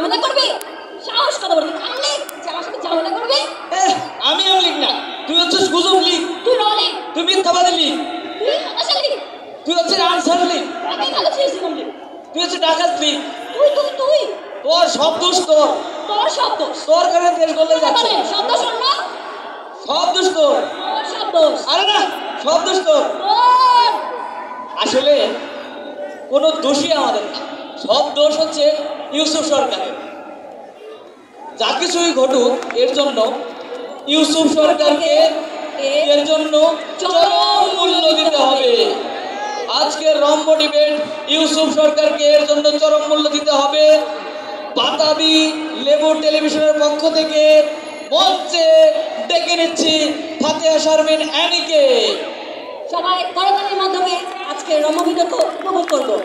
ঝামেলা করবে? সাহস কথা বলতে আমলে আমার সাথে ঝামেলা করবে? আমি আমলিক না, তুই হচ্ছিস গুজব লিগ, তুই রলে, তুই মিথ্যাবাদী লিগ, তুই হতাশালি, তুই হচ্ছিস আনসার লিগ, আমি ভালো ছিলাম রে, তুই হচ্ছিস ডাকাত লিগ। তুই তোর সব দোষ তোর, তোর সব দোষ, তোর কারণে দেশ গলে যাচ্ছে। সব দোষ না, সব দোষ তোর, সব দোষ। আরে না, সব দোষ তোর। তোর আসলে কোনো দোষই আমাদের না, সব দোষ হচ্ছে ইউসুফ সরকারের। যা কিছুই ঘটুক এর জন্য ইউসুফ সরকারকে এর জন্য চরম মূল্য দিতে হবে। আজকের রম্য ডিবেট ইউসুফ সরকারকে এর জন্য চরম মূল্য দিতে হবে। বাতাবি লেবু টেলিভিশনের পক্ষ থেকে মঞ্চে ডেকে নিচ্ছি ফাতেহা শারমিন অ্যানিকে। সবাই করতালির মাধ্যমে আজকে রম্য বিতর্ক উপভোগ করবো।